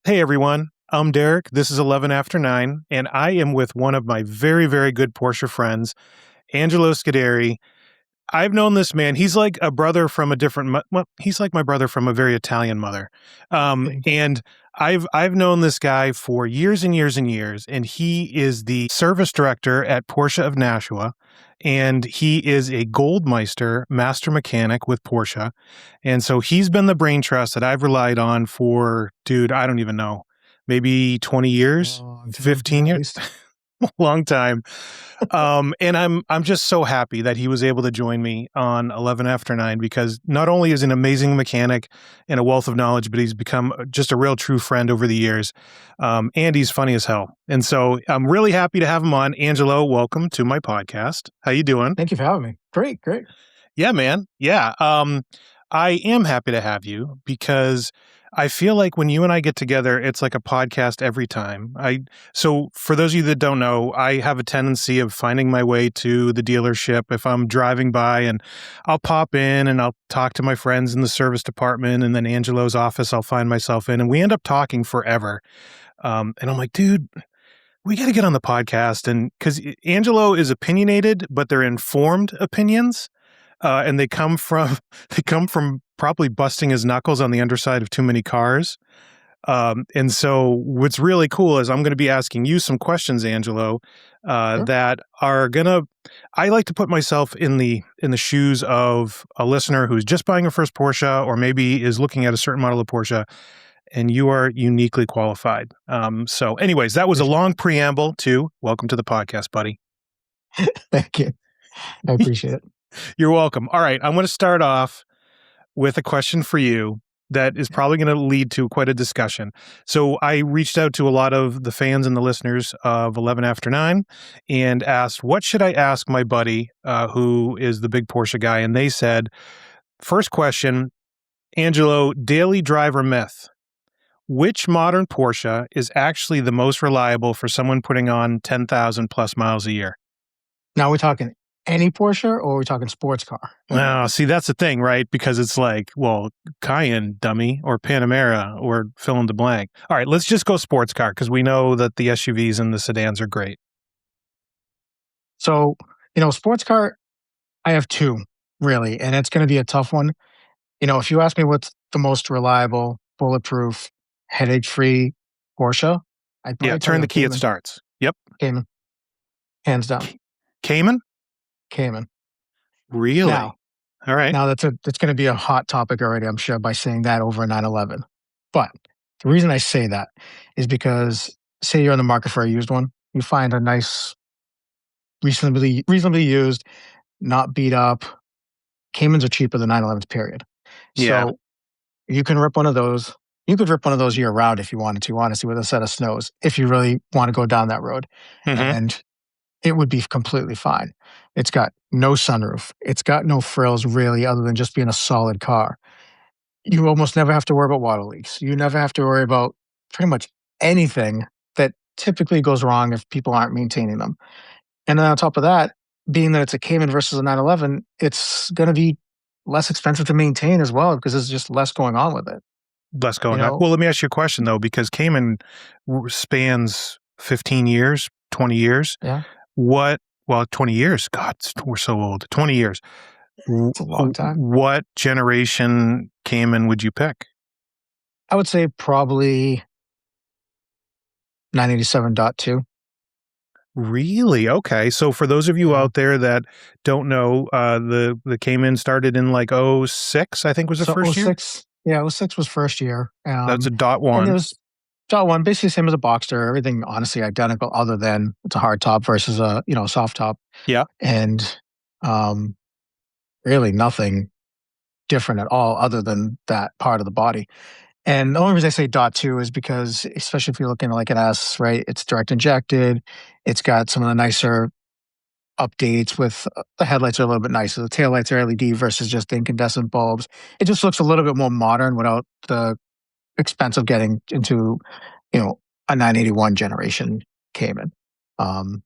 Hey everyone, I'm Derek. This is 11 After 9, and I am with one of my very, very good Porsche friends, Angelo Scuderi. I've known this man. He's like a brother from a different. Well, he's like my brother from a very Italian mother, Thank you. and I've known this guy for years and years and years. And he is the service director at Porsche of Nashua, and he is a Goldmeister Master Mechanic with Porsche, and so he's been the brain trust that I've relied on for, dude, I don't even know, maybe 20 years, Long time, 15 at years. least. Long time. And I'm just so happy that he was able to join me on 11 After 9, because not only is he an amazing mechanic and a wealth of knowledge, but he's become just a real true friend over the years. And he's funny as hell. And so I'm really happy to have him on. Angelo, welcome to my podcast. How you doing? Thank you for having me. Great. Yeah, man. Yeah. I am happy to have you because I feel like when you and I get together, it's like a podcast every time. So for those of you that don't know, I have a tendency of finding my way to the dealership if I'm driving by, and I'll pop in and I'll talk to my friends in the service department, and then Angelo's office I'll find myself in, and we end up talking forever. And I'm like, dude, we got to get on the podcast, and because Angelo is opinionated, but they're informed opinions. And they come from probably busting his knuckles on the underside of too many cars. And so what's really cool is I'm going to be asking you some questions, Angelo, Sure. that are gonna. I like to put myself in the shoes of a listener who's just buying a first Porsche, or maybe is looking at a certain model of Porsche, and you are uniquely qualified. So, anyways, that was a long preamble to welcome to the podcast, buddy. Thank you. I appreciate it. You're welcome. All right, I'm going to start off with a question for you that is probably going to lead to quite a discussion. So I reached out to a lot of the fans and the listeners of 11 After 9 and asked, what should I ask my buddy who is the big Porsche guy? And they said, first question, Angelo, daily driver myth. Which modern Porsche is actually the most reliable for someone putting on 10,000 plus miles a year? Now, we're talking any Porsche or we're talking sports car? Well, see, that's the thing, right? Because it's like, well, Cayman, dummy, or Panamera, or fill in the blank. All right, let's just go sports car, because we know that the SUVs and the sedans are great. So, sports car, I have two, really, and it's going to be a tough one. If you ask me what's the most reliable, bulletproof, headache-free Porsche, I'd Yeah, probably tell turn you the a key, it Cayman. starts. Yep. Cayman, hands down. Cayman? Cayman. Really? Now, All right. that's going to be a hot topic already, I'm sure, by saying that over a 911. But the reason I say that is because, say you're on the market for a used one, you find a nice, reasonably used, not beat up. Caymans are cheaper than 911s, period. Yeah. So you can rip one of those. You could rip one of those year round if you wanted to, honestly, with a set of snows, if you really want to go down that road. Mm-hmm. And it would be completely fine. It's got no sunroof. It's got no frills, really, other than just being a solid car. You almost never have to worry about water leaks. You never have to worry about pretty much anything that typically goes wrong if people aren't maintaining them. And then on top of that, being that it's a Cayman versus a 911, it's going to be less expensive to maintain as well because there's just less going on with it. Less going on. Well, let me ask you a question, though, because Cayman spans 15 years, 20 years. Yeah. Well, 20 years. God, we're so old. 20 years. It's a long time. What generation Cayman would you pick? I would say probably 987.2. Really? Okay. So for those of you out there that don't know, the Cayman started in like 06, I think was the first year? 06, yeah, 06 was first year. That's a .1. And it was .1, basically same as a Boxster. Everything honestly identical, other than it's a hard top versus a soft top. Yeah. And really nothing different at all, other than that part of the body. And the only reason I say .2 is because, especially if you're looking at like an S, right? It's direct injected. It's got some of the nicer updates with the headlights are a little bit nicer. The taillights are LED versus just the incandescent bulbs. It just looks a little bit more modern without the expense of getting into, a 981 generation Cayman.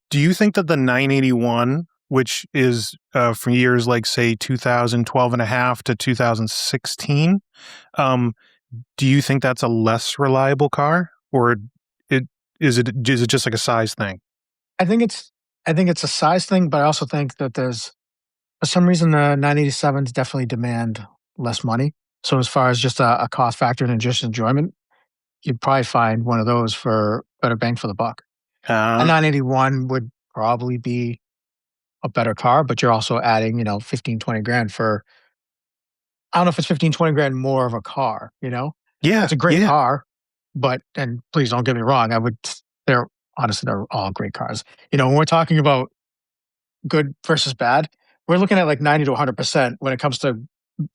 Do you think that the 981, which is from years like, say, 2012 and a half to 2016, Do you think that's a less reliable car, or it is it just like a size thing? I think it's I think it's a size thing, but I also think that there's for some reason the 987s definitely demand less money. So as far as just a cost factor and just enjoyment, you'd probably find one of those for better bang for the buck. A Uh, 981 would probably be a better car, but you're also adding, 15, 20 grand for I don't know if it's 15, 20 grand more of a car, you know? yeah, It's a great yeah. car, but and please don't get me wrong, they're honestly they're all great cars. When we're talking about good versus bad, we're looking at like 90 to 100% when it comes to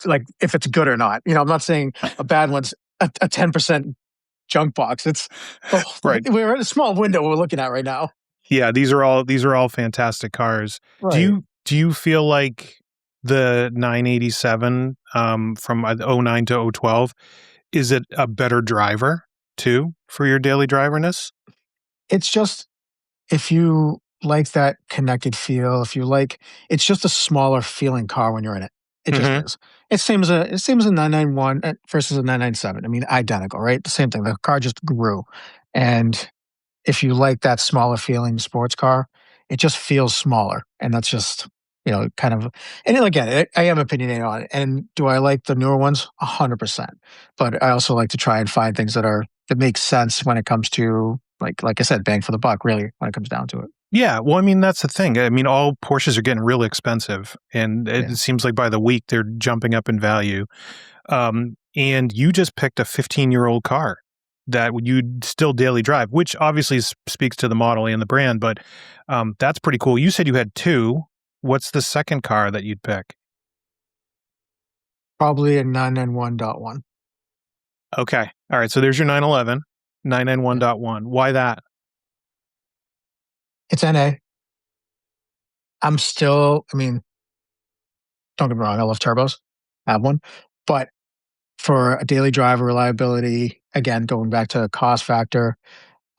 like if it's good or not. I'm not saying a bad one's a 10% junk box. It's the Right. we're in a small window we're looking at right now. Yeah, these are all fantastic cars. Do Right. you feel like the 987 from '09 to '12, is it a better driver too for your daily driverness? It's just if you like that connected feel, if you like it's just a smaller feeling car when you're in it. It just Mhm. is. It's same as a 991 versus a 997. I mean, identical, right? The same thing. The car just grew. And if you like that smaller feeling sports car, it just feels smaller. And that's just, kind of and then again, I am opinionated on it. And do I like the newer ones? 100%. But I also like to try and find things that make sense when it comes to like I said, bang for the buck, really, when it comes down to it. Yeah, well, I mean, that's the thing. I mean, all Porsches are getting really expensive, and it Yeah. seems like by the week they're jumping up in value. And you just picked a 15-year-old car that you'd still daily drive, which obviously speaks to the model and the brand, but that's pretty cool. You said you had two. What's the second car that you'd pick? Probably a 991.1. Okay. All right. So there's your 911, Yeah. 991.1. Why that? It's NA. I mean, don't get me wrong, I love turbos. I have one. But for a daily driver reliability, again, going back to cost factor,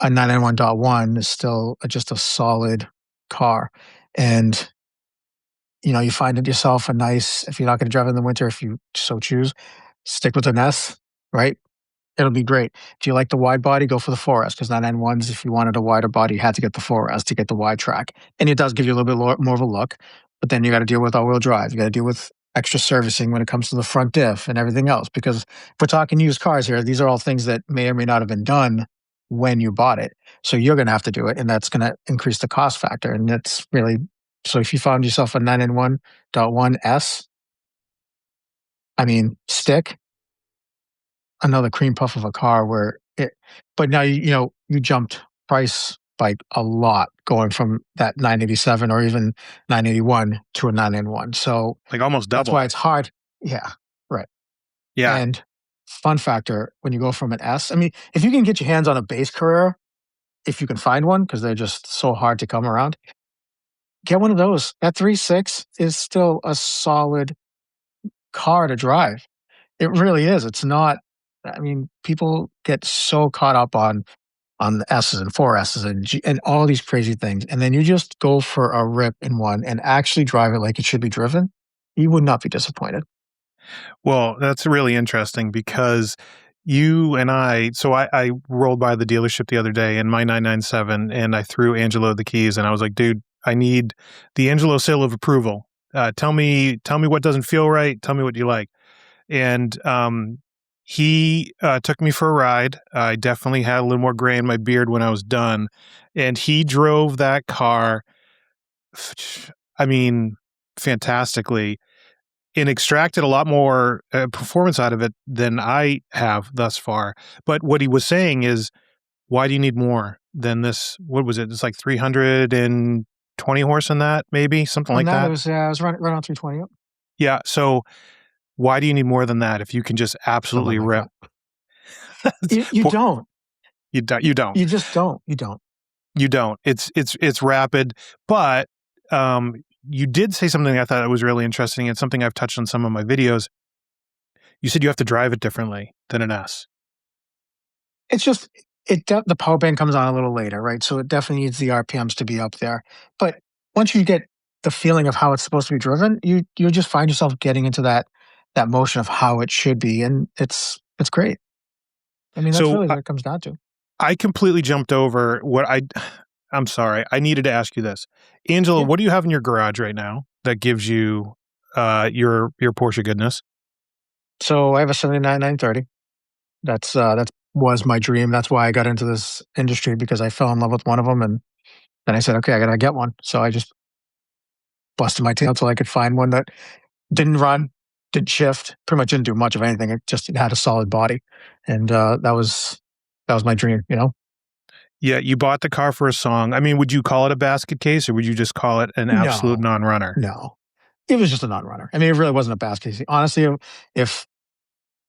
a 991.1 is still just a solid car. And, you find it yourself a nice, if you're not going to drive in the winter, if you so choose, stick with an S, right? It'll be great. Do you like the wide body? Go for the 4S because 991s, if you wanted a wider body, you had to get the 4S to get the wide track. And it does give you a little bit more of a look, but then you got to deal with all-wheel drive. You got to deal with extra servicing when it comes to the front diff and everything else. Because if we're talking used cars here, these are all things that may or may not have been done when you bought it. So you're going to have to do it, and that's going to increase the cost factor. And that's really so. If you found yourself a 991.1S, I mean, stick another cream puff of a car where it but now you jumped price by a lot going from that 987 or even 981 to a 991. So Like almost that's double. why it's hard. Yeah, right. Yeah. And fun factor when you go from an S, I mean, if you can get your hands on a base Carrera, if you can find one because they're just so hard to come around, get one of those. That 3.6 is still a solid car to drive. It really is. It's not I mean, people get so caught up on the S's and 4S's and all these crazy things, and then you just go for a rip in one and actually drive it like it should be driven, you would not be disappointed. Well, that's really interesting because you and I rolled by the dealership the other day in my 997 and I threw Angelo the keys and I was like, dude, I need the Angelo seal of approval. Tell me what doesn't feel right. Tell me what you like. And he took me for a ride. I definitely had a little more gray in my beard when I was done. And he drove that car, I mean, fantastically and extracted a lot more performance out of it than I have thus far. But what he was saying is, why do you need more than this? What was it? It's like 320 horse in that, maybe something On like that, that. I was right on 320. Yep. Yeah. So why do you need more than that if you can just Something absolutely like rip? that. You don't. You don't. You don't. You just don't. You don't. You don't. It's rapid, but um, you did say something I thought was really interesting. It's something I've touched on some of my videos. You said you have to drive it differently than an S. It's just the power band comes on a little later, right? So it definitely needs the RPMs to be up there. But once you get the feeling of how it's supposed to be driven, you just find yourself getting into that motion of how it should be, and it's great. I mean, that's So really what it comes down to. I completely jumped over what I'm sorry. I needed to ask you this. Angela, Yeah. what do you have in your garage right now that gives you your Porsche goodness? So I have a 79 930. That was my dream. That's why I got into this industry, because I fell in love with one of them, and then I said, okay, I gotta get one. So I just busted my tail until I could find one that didn't run, didn't shift, pretty much didn't do much of anything. It had a solid body, and that was my dream. You know, Yeah, you bought the car for a song. I mean, would you call it a basket case or would you just call it an absolute no, non-runner? no, it was just a non-runner. I mean, it really wasn't a basket case. Honestly, if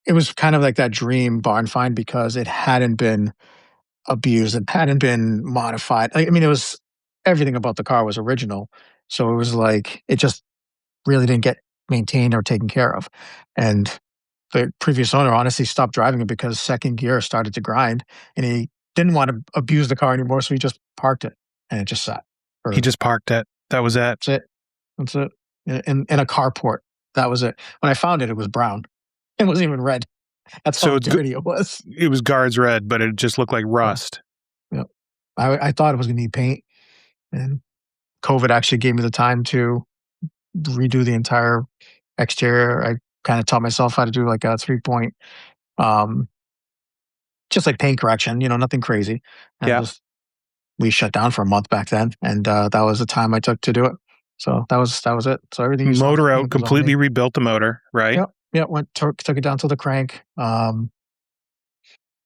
it was kind of like that dream barn find, because it hadn't been abused, it hadn't been modified. I mean, it was everything about the car was original, so it was like it just really didn't get maintained or taken care of, and the previous owner honestly stopped driving it because second gear started to grind, and he didn't want to abuse the car anymore, so he just parked it, and it just sat. He For just parked it. That was it. That's it. That's it. In a carport. That was it. When I found it, it was brown. It wasn't even red. That's how So dirty it was. it was guards red, but it just looked like Yeah. rust. Yeah. I thought it was going to need paint, and COVID actually gave me the time to redo the entire exterior. I kind of taught myself how to do like a 3 point, um, just like paint correction, nothing crazy. And Yeah. just, we shut down for a month back then. And that was the time I took to do it. So that was it. So everything you saw Motor out, was all completely me. rebuilt the motor, right? Yep. Yeah. Took it down to the crank.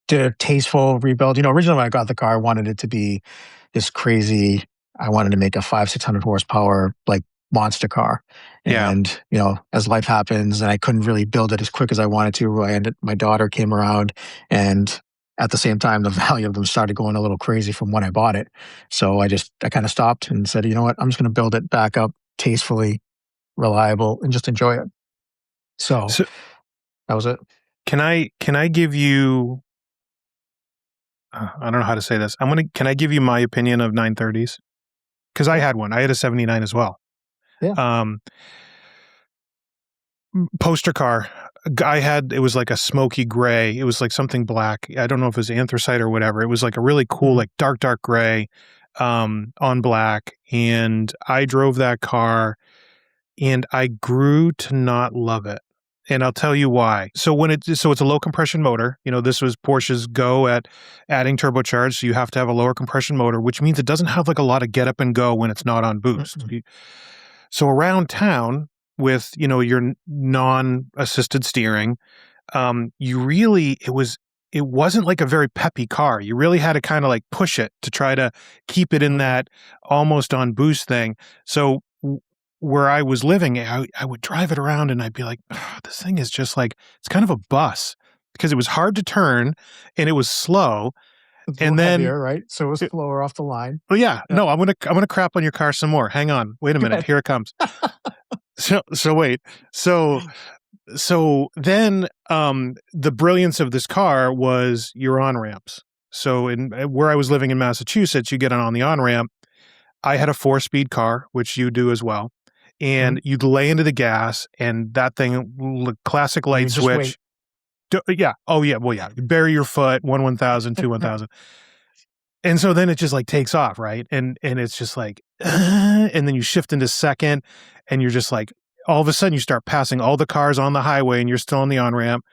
Did a tasteful rebuild. Originally when I got the car, I wanted it to be this crazy. I wanted to make a 500-600 horsepower like monster car, Yeah. and as life happens, and I couldn't really build it as quick as I wanted to. My daughter came around, and at the same time, the value of them started going a little crazy from when I bought it. So I kind of stopped and said, you know what, I'm just going to build it back up tastefully, reliable, and just enjoy it. So So that was it. can I give you I don't know how to say this. Can I give you my opinion of 930s? Because I Yeah. had one. I had a 79 as well. Yeah. Um, Poster car. It was like a smoky gray. It was like something black. I don't know if it was anthracite or whatever. It was like a really cool, Mhm. like dark gray, on black. And I drove that car and I grew to not love it. And I'll tell you why. So it's a low compression motor. This was Porsche's go at adding turbocharged. So you have to have a lower compression motor, which means it doesn't have like a lot of get up and go when it's not on boost. Mm-mm. So around town with, your non-assisted steering, it wasn't like a very peppy car. You really had to kind of like push it to try to keep it in Okay. that almost on boost thing. So where I was living, I would drive it around and I'd be like, "Ugh, this thing is just like, it's kind of a bus because it was hard to turn and it was slow. It's a And little then, heavier, right? So it was slower off the line. oh yeah, Yep. no, I'm gonna crap on your car some more. Hang on, wait a minute, Good. here it comes. So wait, so then the brilliance of this car was your on ramps. So in where I was living in Massachusetts, you get on the on ramp. I had a 4-speed car, which you do as well, Mhm. and you'd lay into the gas, and that thing, classic And light you just wait. switch. Yeah, oh yeah, well yeah, bury your foot, 1,000, 1,000. And so then it just like takes off, right? And it's just like, and then you shift into second, and you're just like, all of a sudden you start passing all the cars on the highway, and you're still on the on ramp,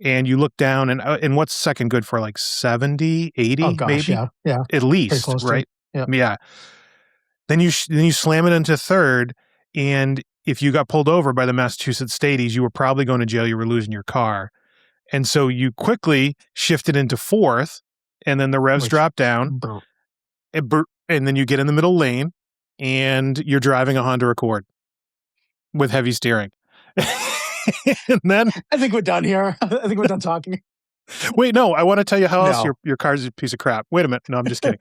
and you look down, and what's second good for, like 70, Oh 80, gosh, maybe yeah, yeah, at pretty least, close to. right? Yeah. Yeah. Then you slam it into third, and if you got pulled over by the Massachusetts Staties, you were probably going to jail. You were losing your car, and so you quickly shifted into fourth, and then the revs Which, drop down br- and then you get in the middle lane and you're driving a Honda Accord with heavy steering. And then I think we're done here. I think we're done talking. wait, no, I want to tell you how else No, your car's a piece of crap. Wait a minute. No, I'm just kidding.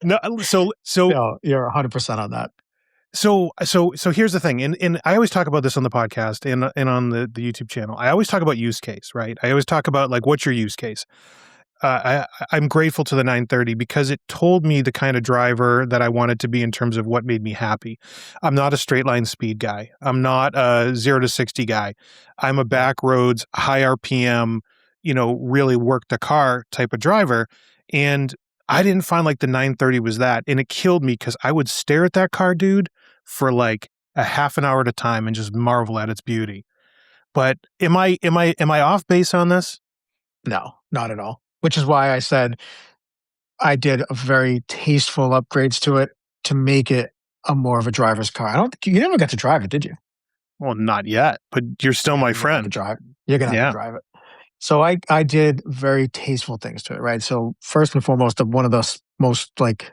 No, so no, you're 100% on that. so here's the thing. And I always talk about this on the podcast and on the YouTube channel. I always talk about use case, right? I always talk about like, what's your use case? I'm grateful to the 930 because it told me the kind of driver that I wanted to be in terms of what made me happy. I'm not a straight line speed guy. I'm not a 0 to 60 guy. I'm a back roads, high RPM, really work the car type of driver. And I didn't find like the 930 was that. And it killed me because I would stare at that car, dude, for like a half an hour at a time and just marvel at its beauty. But am I off base on this? No, not at all. Which is why I said I did a very tasteful upgrades to it to make it a more of a driver's car. I don't think you never got to drive it, did you? Well, not yet, but you're still Yeah, my you're gonna have to friend. drive. You're gonna have to Yeah. drive it. So I did very tasteful things to it, right? So first and foremost, one of the most like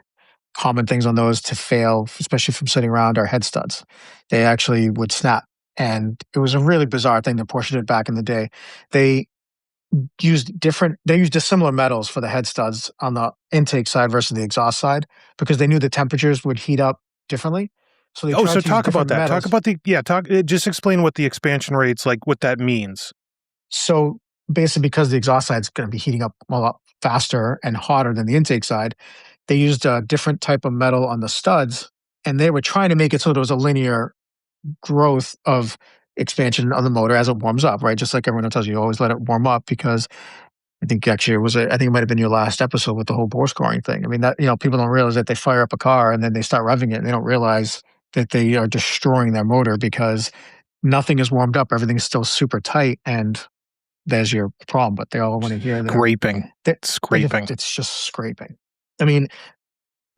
common things on those to fail, especially from sitting around, are head studs. They actually would snap, and it was a really bizarre thing that Porsche did back in the day. They they used dissimilar metals for the head studs on the intake side versus the exhaust side because they knew the temperatures would heat up differently. So they Oh, tried so to use talk about different that. Talk metals. about just explain what the expansion rates, like what that means. So basically, because the exhaust side is going to be heating up a lot faster and hotter than the intake side, they used a different type of metal on the studs, and they were trying to make it so there was a linear growth of expansion on the motor as it warms up, right? Just like everyone tells you, you always let it warm up because I think actually I think it might have been your last episode with the whole bore scoring thing. I mean, that, people don't realize that they fire up a car and then they start revving it and they don't realize that they are destroying their motor because nothing is warmed up. Everything's still super tight. And there's your problem, but they all want to hear Scraping. Scraping. it's just scraping. I mean,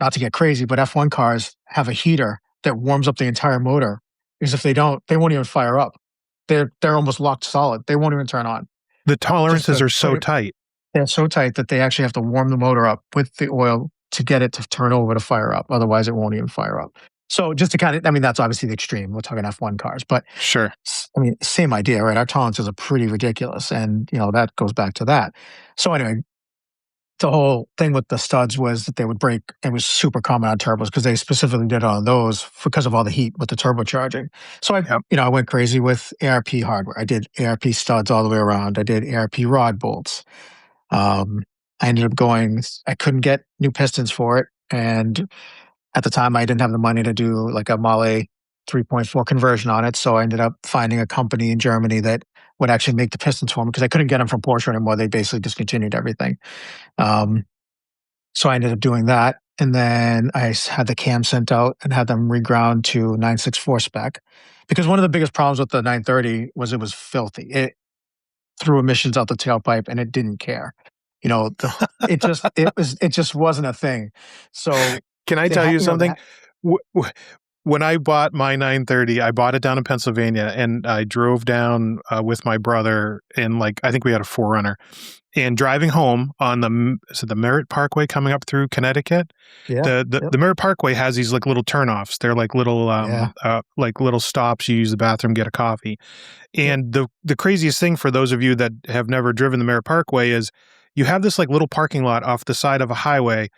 not to get crazy, but F1 cars have a heater that warms up the entire motor. Because if they don't, they won't even fire up. They're almost locked solid. They won't even turn on. The tolerances are so tight. They're so tight that they actually have to warm the motor up with the oil to get it to turn over to fire up. Otherwise, it won't even fire up. So just to that's obviously the extreme. We're talking F1 cars, but sure. I mean, same idea, right? Our tolerances are pretty ridiculous. And, that goes back to that. So anyway, the whole thing with the studs was that they would break. It was super common on turbos because they specifically did it on those because of all the heat with the turbocharging. So I went crazy with ARP hardware. I did ARP studs all the way around. I did ARP rod bolts. I ended up I couldn't get new pistons for it. And at the time I didn't have the money to do like a Mahle 3.4 conversion on it. So I ended up finding a company in Germany that would actually make the pistons for me because I couldn't get them from Porsche anymore. They basically discontinued everything. So I ended up doing that. And then I had the cam sent out and had them reground to 964 spec because one of the biggest problems with the 930 was it was filthy. It threw emissions out the tailpipe and it didn't care. It just wasn't a thing. So can I tell you something? When I bought my 930, I bought it down in Pennsylvania and I drove down with my brother and I think we had a 4Runner. And driving home on the Merritt Parkway coming up through Connecticut, the Merritt Parkway has these little turnoffs. They're little little stops. You use the bathroom, get a coffee. And the craziest thing for those of you that have never driven the Merritt Parkway is you have this little parking lot off the side of a highway.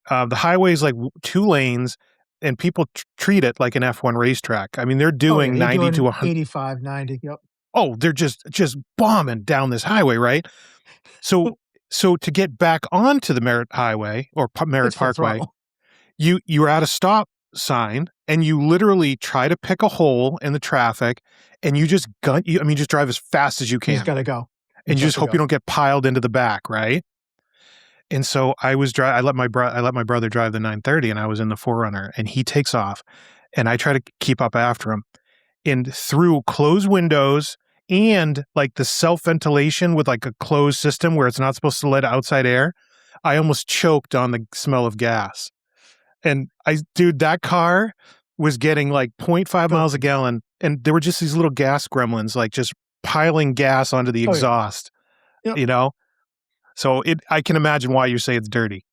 The highway is 2 lanes, and people treat it like an F1 racetrack. I mean, they're doing 90 to 100, 85, 90. Yep. Oh, they're just bombing down this highway, right? So to get back onto the Merritt Highway or Merritt Parkway, you're at a stop sign and you literally try to pick a hole in the traffic and you just just drive as fast as you can. You just got to go. And you just hope you don't get piled into the back, right? And so I let my brother drive the 930 and I was in the 4Runner and he takes off and I try to keep up after him. And through closed windows and the self-ventilation with a closed system where it's not supposed to let outside air, I almost choked on the smell of gas. And that car was getting 0.5 miles a gallon and there were just these little gas gremlins just piling gas onto the exhaust, So I can imagine why you say it's dirty.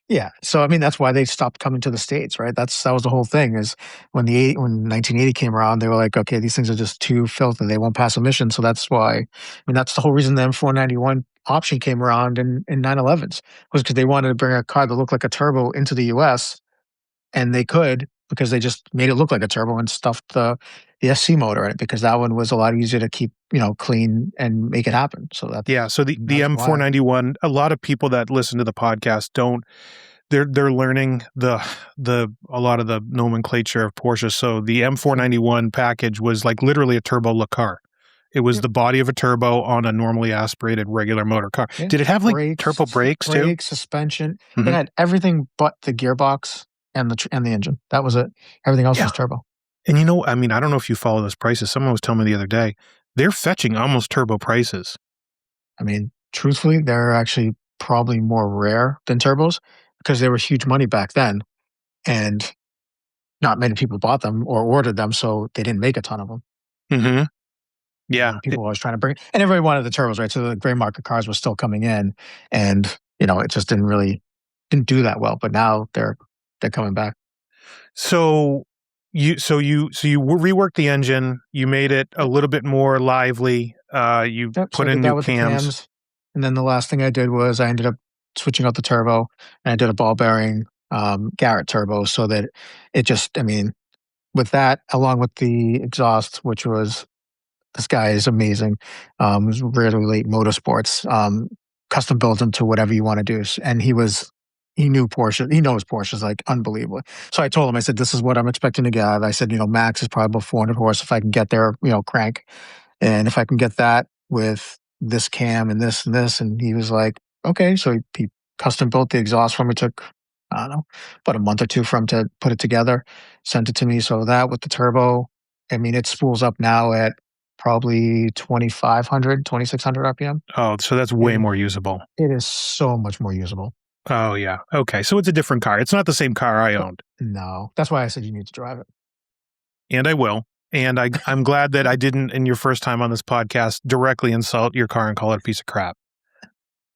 Yeah. So, that's why they stopped coming to the States, right? That was the whole thing is when 1980 came around, they were like, okay, these things are just too filthy. They won't pass emissions. So that's why, that's the whole reason the M491 option came around in 911s was because they wanted to bring a car that looked like a turbo into the US and they could because they just made it look like a turbo and stuffed the SC motor in it because that one was a lot easier to keep, clean and make it happen. So that's So the M491, a lot of people that listen to the podcast they're learning a lot of the nomenclature of Porsche. So the M491 package was literally a turbo Le car. It was Yep. the body of a turbo on a normally aspirated regular motor car. Yeah. Did it have like Brakes, turbo brakes too? suspension. It Mhm. had everything but the gearbox and the engine. That was it. Everything else Yeah. was turbo. And I mean, I don't know if you follow those prices. Someone was telling me the other day, they're fetching almost turbo prices. I mean, truthfully, they're actually probably more rare than turbos because they were huge money back then, and not many people bought them or ordered them, so they didn't make a ton of them. Mhm. Yeah. And people were always trying to bring, and everybody wanted the turbos, right? So the gray market cars were still coming in, and it just didn't do that well. But now they're coming back. So you reworked the engine, you made it a little bit more lively, you Yep. So put I in did new that with the cams. cams, and then the last thing I did was I ended up switching out the turbo, and I did a ball bearing Garrett turbo, so that it just, I mean, with that along with the exhaust, which was, this guy is amazing. It was really late motorsports. Custom built him to whatever you want to do, and he knew Porsche. He knows Porsches like unbelievably. So I told him, I said, this is what I'm expecting to get. I said, max is probably about 400 horse if I can get there, crank. And if I can get that with this cam and this and this, and he was like, okay. So he custom built the exhaust for me. It took, I don't know, about a month or two for him to put it together, sent it to me. So that with the turbo, I mean, it spools up now at probably 2,500, 2,600 RPM. Oh, so that's way more usable. It is so much more usable. Oh, yeah. Okay, so it's a different car. It's not the same car I owned. No, that's why I said you need to drive it. And I will. And I'm glad that I didn't, in your first time on this podcast, directly insult your car and call it a piece of crap.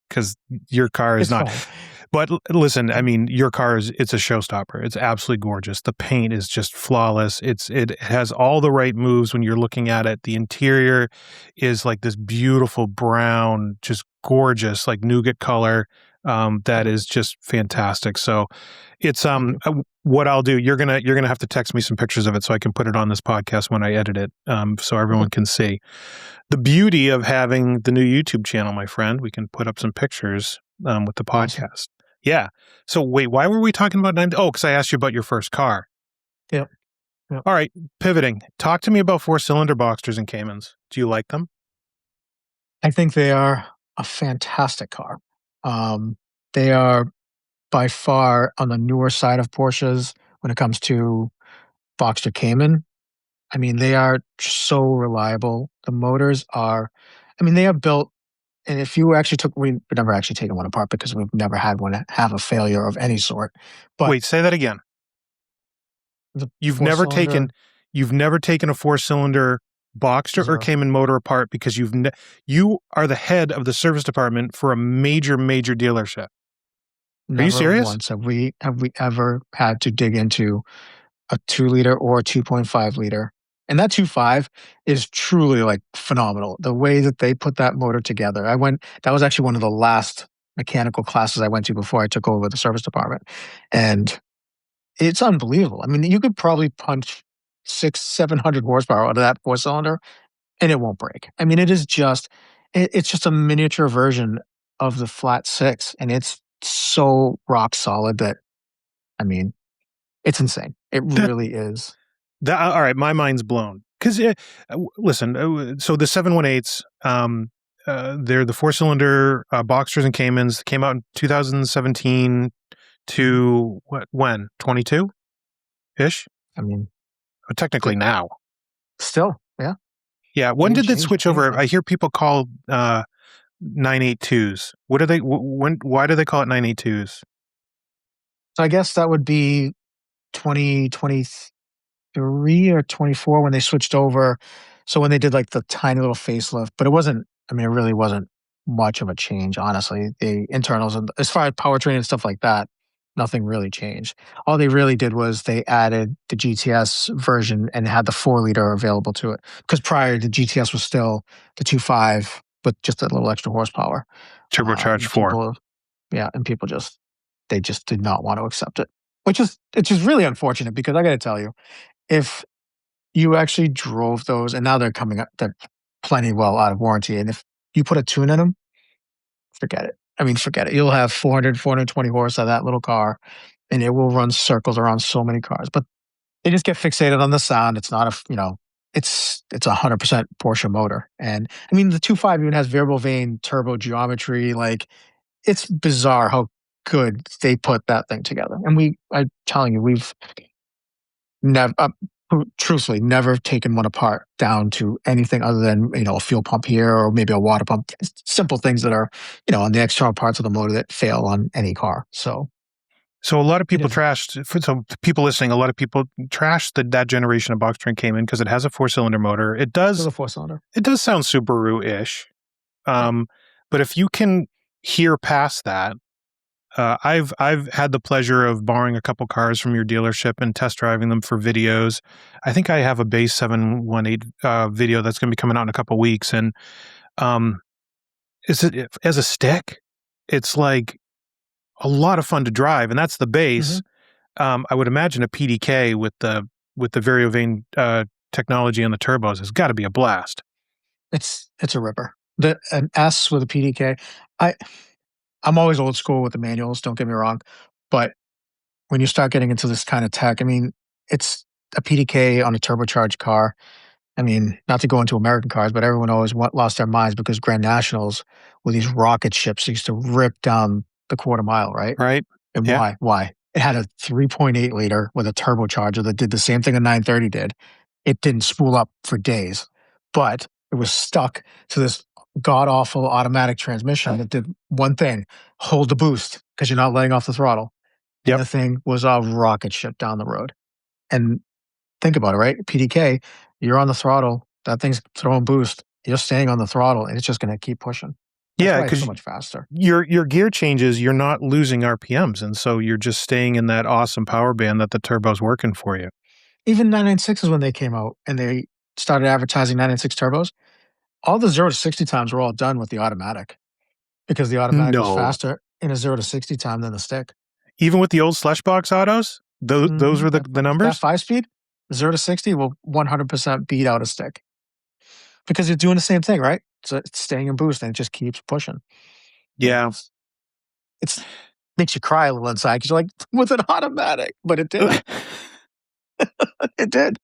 Because your car is It's not. fine. But listen, I mean, your car it's a showstopper. It's absolutely gorgeous. The paint is just flawless. It has all the right moves when you're looking at it. The interior is like this beautiful brown, just gorgeous, like nougat color. That is just fantastic. So it's what I'll do. You're gonna have to text me some pictures of it so I can put it on this podcast when I edit it, so everyone can see. The beauty of having the new YouTube channel, my friend, we can put up some pictures with the podcast. Awesome. Yeah. So wait, why were we talking about 9? Oh, because I asked you about your first car. Yep. Yep. All right, pivoting. Talk to me about 4-cylinder Boxsters and Caymans. Do you like them? I think they are a fantastic car. They are by far on the newer side of Porsches when it comes to Boxster Cayman. I mean, they are so reliable. The motors are, I mean, they are built. And if you actually we've never actually taken one apart because we've never had one have a failure of any sort. But Wait, say that again. the You've four never cylinder taken you've never taken a 4-cylinder Boxster or zero, Cayman motor apart because you are the head of the service department for a major dealership. Are you never serious? once have we ever had to dig into a 2 liter or a 2.5 liter. And that 2.5 is truly like phenomenal. The way that they put that motor together. That was actually one of the last mechanical classes I went to before I took over the service department. And it's unbelievable. I mean, you could probably punch 700 horsepower out of that 4 cylinder and it won't break. I mean, it's just a miniature version of the flat six. And it's so rock solid that, I mean, it's insane. It That really is. all right, my mind's blown. Because listen, so the 718s, they're the 4-cylinder Boxsters and Caymans. Came out in 2017 to when 22 ish. I mean, Technically now. still, yeah. Yeah. They When didn't did that change switch over? anything. I hear people call 982s. What are they? Why do they call it 982s? So I guess that would be 2023 or 24 when they switched over. So when they did like the tiny little facelift, but it wasn't, I mean, it really wasn't much of a change, honestly. The internals, and as far as powertrain and stuff like that, nothing really changed. All they really did was they added the GTS version and had the 4 liter available to it. Because prior, the GTS was still the 2.5 with just a little extra horsepower. Turbocharged 4. People, yeah, and people they just did not want to accept it, it's just really unfortunate because I got to tell you, if you actually drove those, and now they're plenty well out of warranty, and if you put a tune in them, forget it. I mean, forget it. You'll have 400, 420 horse out of that little car, and it will run circles around so many cars. But they just get fixated on the sound. It's not it's 100% Porsche motor. And I mean, the 2.5 even has variable vane turbo geometry. Like, it's bizarre how good they put that thing together. And I'm telling you, we've never, truthfully, never taken one apart down to anything other than, a fuel pump here or maybe a water pump. Simple things that are, on the external parts of the motor that fail on any car. So a lot of it people is trashed, so people listening, a lot of people trashed that generation of box train Cayman because it has a 4-cylinder motor. there's a four cylinder. It does sound Subaru-ish. But if you can hear past that, I've had the pleasure of borrowing a couple cars from your dealership and test driving them for videos. I think I have a base 718 video that's going to be coming out in a couple weeks, and is it as a stick? It's like a lot of fun to drive, and that's the base. I would imagine a PDK with the Variovane technology on the turbos has got to be a blast. It's a ripper. An S with a PDK. I'm always old school with the manuals. Don't get me wrong, but when you start getting into this kind of tech, I mean, it's a PDK on a turbocharged car. I mean, not to go into American cars, but everyone always lost their minds because Grand Nationals with these rocket ships used to rip down the quarter mile, right? Right? And Yeah. why? Why? It had a 3.8 liter with a turbocharger that did the same thing a 930 did. It didn't spool up for days, but it was stuck to this god awful automatic transmission that did one thing: hold the boost because you're not letting off the throttle. And Yep. the thing was a rocket ship down the road. And think about it, right? PDK, you're on the throttle, that thing's throwing boost, you're staying on the throttle, and it's just going to keep pushing. That's Yeah, why it's so because much faster. your gear changes, you're not losing RPMs, and so you're just staying in that awesome power band that the turbo's working for you. Even 996s, when they came out and they started advertising 996 turbos, all the 0 to 60 times were all done with the automatic because the automatic was No. faster in a 0 to 60 time than the stick. Even with the old Slushbox autos, those were the That numbers? 5-speed, 0 to 60 will 100% beat out a stick because you're doing the same thing, right? So it's staying in boost and it just keeps pushing. Yeah. It's makes you cry a little inside because you're like, with an automatic, but it did. It did.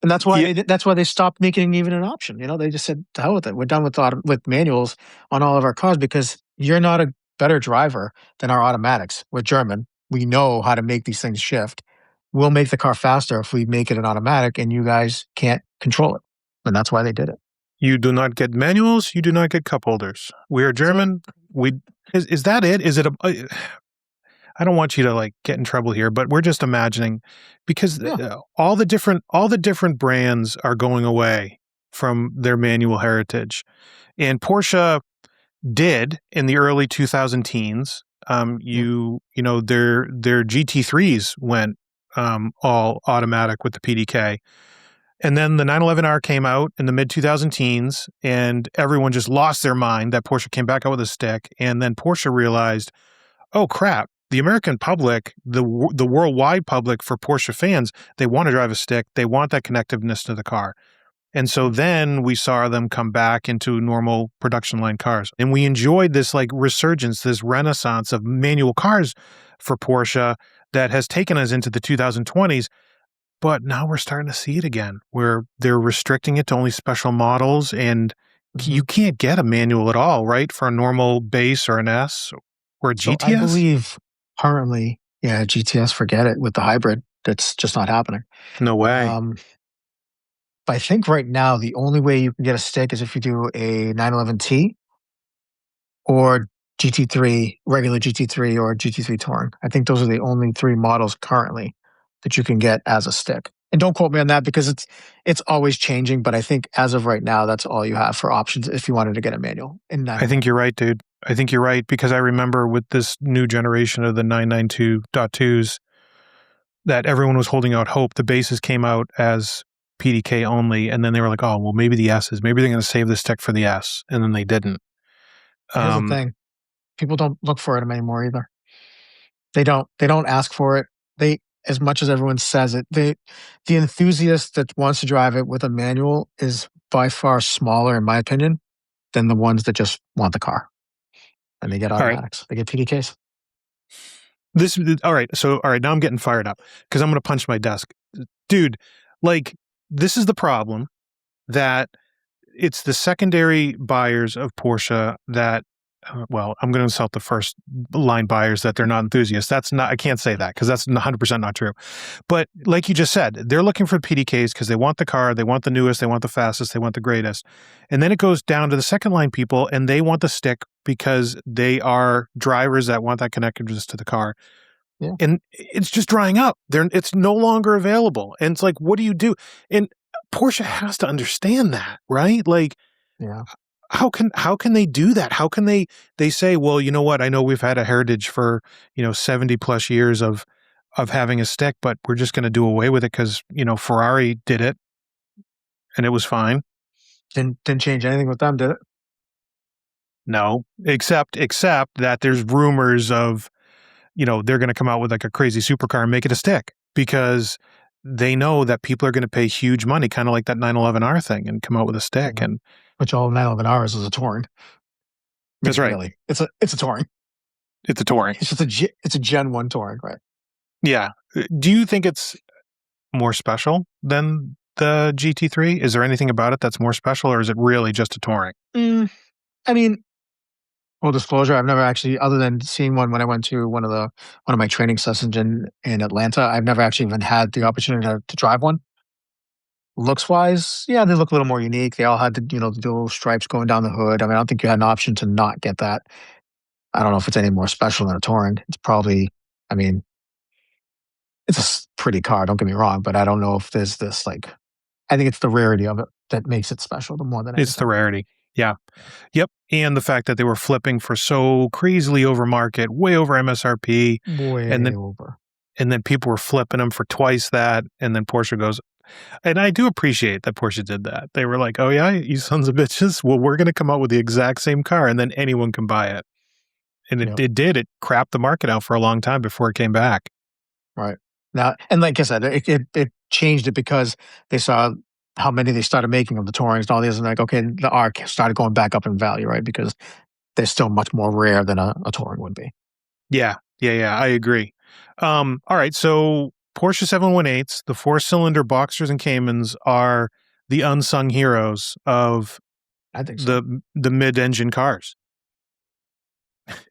And that's why they stopped making it even an option. They just said, "To hell with it. We're done with manuals on all of our cars because you're not a better driver than our automatics. We're German. We know how to make these things shift. We'll make the car faster if we make it an automatic, and you guys can't control it." And that's why they did it. You do not get manuals, you do not get cup holders. We are German. Is that it? Is it I don't want you to like get in trouble here, but we're just imagining because all the different brands are going away from their manual heritage. And Porsche did in the early 2000 teens. Their GT3s went all automatic with the PDK. And then the 911R came out in the mid 2000 teens, and everyone just lost their mind that Porsche came back out with a stick. And then Porsche realized, oh crap, the American public, the worldwide public for Porsche fans, they want to drive a stick. They want that connectiveness to the car. And so then we saw them come back into normal production line cars. And we enjoyed this like resurgence, this renaissance of manual cars for Porsche that has taken us into the 2020s. But now we're starting to see it again, where they're restricting it to only special models, and you can't get a manual at all, right? For a normal base or an S or a GTS? So I believe currently, GTS, forget it with the hybrid. That's just not happening. No way. But I think right now the only way you can get a stick is if you do a 911T or GT3, regular GT3 or GT3 Touring. I think those are the only three models currently that you can get as a stick. And don't quote me on that because it's always changing. But I think as of right now, that's all you have for options if you wanted to get a manual. I think you're right, dude. I think you're right because I remember with this new generation of the 992.2s that everyone was holding out hope. The bases came out as PDK only, and then they were like, oh, well, maybe the S's. Maybe they're going to save this tech for the S, and then they didn't. Here's the thing. People don't look for it anymore either. They don't ask for it. As much as everyone says it, the enthusiast that wants to drive it with a manual is by far smaller, in my opinion, than the ones that just want the car. And they get automatics. They get PDKs. All right. Now I'm getting fired up because I'm going to punch my desk. Dude, like this is the problem, that it's the secondary buyers of Porsche that, well, I'm going to insult the first line buyers that they're not enthusiasts. That's not, I can't say that because that's 100% not true. But like you just said, they're looking for PDKs because they want the car, they want the newest, they want the fastest, they want the greatest. And then it goes down to the second line people and they want the stick because they are drivers that want that connectedness to the car. Yeah. And it's just drying up. It's no longer available. And it's like, what do you do? And Porsche has to understand that, right? Like, Yeah. how can they do that? How can they say, well, you know what? I know we've had a heritage for, 70 plus years of having a stick, but we're just going to do away with it because, Ferrari did it and it was fine. Didn't change anything with them, did it? No, except that there's rumors of, they're going to come out with like a crazy supercar and make it a stick because they know that people are going to pay huge money, kind of like that 911R thing, and come out with a stick. And which all 911Rs is a touring. That's right. Really, it's a touring. It's a touring. It's just it's a Gen 1 touring, right? Yeah. Do you think it's more special than the GT3? Is there anything about it that's more special, or is it really just a touring? I mean, full disclosure, I've never actually, other than seeing one when I went to one of my training sessions in Atlanta, I've never actually even had the opportunity to drive one. Looks wise, yeah, they look a little more unique. They all had the dual stripes going down the hood. I mean, I don't think you had an option to not get that. I don't know if it's any more special than a touring. It's probably, I mean, it's a pretty car. Don't get me wrong, but I don't know if there's this like. I think it's the rarity of it that makes it special. The more than anything. It's the rarity. Yeah. Yep. And the fact that they were flipping for so crazily over market, way over MSRP. Over. And then people were flipping them for twice that. And then Porsche goes, and I do appreciate that Porsche did that. They were like, oh yeah, you sons of bitches. Well, we're going to come out with the exact same car and then anyone can buy it. And it did. It crapped the market out for a long time before it came back. Right. Now, and like I said, it changed it because they saw how many they started making of the Tourings and all these, and like, okay, the ARC started going back up in value, right? Because they're still much more rare than a Touring would be. Yeah. I agree. All right, so Porsche 718s, the 4-cylinder Boxsters and Caymans are the unsung heroes of I think so. the mid-engine cars.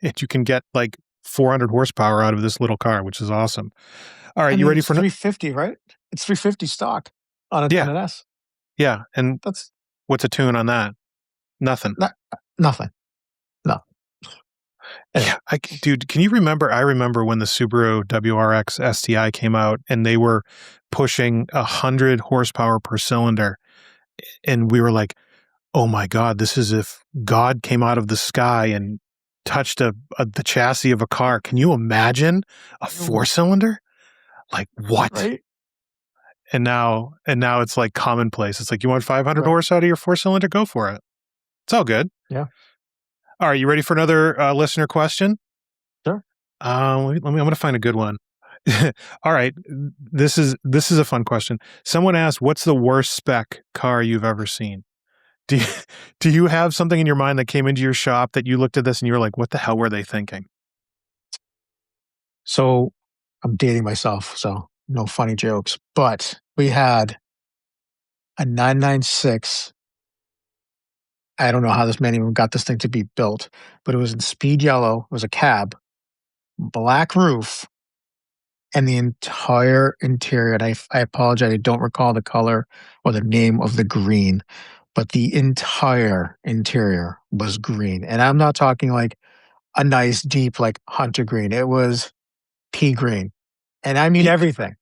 And you can get like 400 horsepower out of this little car, which is awesome. All right, you ready for 350, right? It's 350 stock on an S. Yeah, and that's what's a tune on that? Nothing. Nothing. No. Yeah, dude, can you remember? I remember when the Subaru WRX STI came out, and they were pushing 100 horsepower per cylinder, and we were like, "Oh my God, this is if God came out of the sky and touched the chassis of a car." Can you imagine a 4-cylinder? Like what? Right? And now it's like commonplace. It's like, you want 500 horse out of your 4-cylinder? Go for it. It's all good. Yeah. All right, you ready for another listener question? Sure. I'm going to find a good one. All right, this is a fun question. Someone asked, "What's the worst spec car you've ever seen?" Do you have something in your mind that came into your shop that you looked at this and you were like, "What the hell were they thinking?" So I'm dating myself, so no funny jokes. But we had a 996. I don't know how this man even got this thing to be built, but it was in speed yellow. It was a cab, black roof, and the entire interior. And I apologize, I don't recall the color or the name of the green, but the entire interior was green. And I'm not talking like a nice, deep, like hunter green. It was pea green. And I mean everything.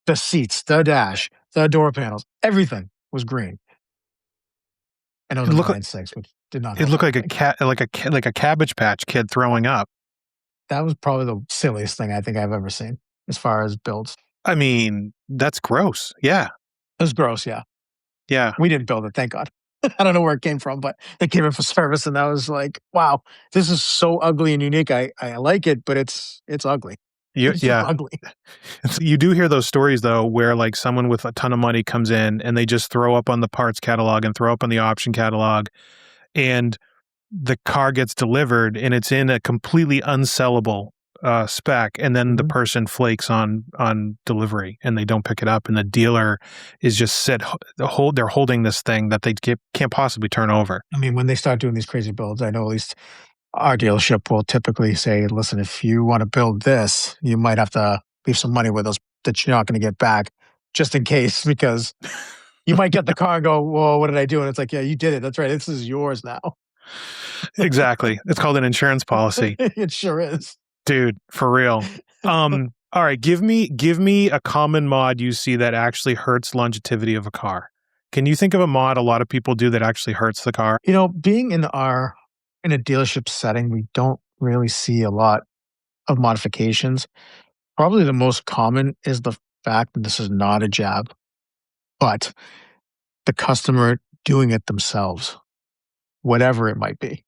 The seats, the dash, the door panels, everything was green. And it was a 9.6, which did not. It looked like a Cabbage Patch Kid throwing up. That was probably the silliest thing I think I've ever seen as far as builds. I mean, that's gross. Yeah. It was gross, yeah. Yeah. We didn't build it, thank God. I don't know where it came from, but it came in for service, and that was like, wow, this is so ugly and unique. I like it, but it's ugly. It's ugly. You do hear those stories, though, where like someone with a ton of money comes in and they just throw up on the parts catalog and throw up on the option catalog, and the car gets delivered and it's in a completely unsellable spec, and then the Mhm. person flakes on delivery, and they don't pick it up, and the dealer is just they're holding this thing that they can't possibly turn over. I mean, when they start doing these crazy builds, I know at least our dealership will typically say, "Listen, if you want to build this, you might have to leave some money with us that you're not going to get back, just in case, because you might get the car and go, well, what did I do?' And it's like, yeah, you did it. That's right. This is yours now." Exactly. It's called an insurance policy. It sure is. Dude, for real. All right, give me a common mod you see that actually hurts longevity of a car. Can you think of a mod a lot of people do that actually hurts the car? Being in a dealership setting, we don't really see a lot of modifications. Probably the most common is the fact, and this is not a jab, but the customer doing it themselves, whatever it might be.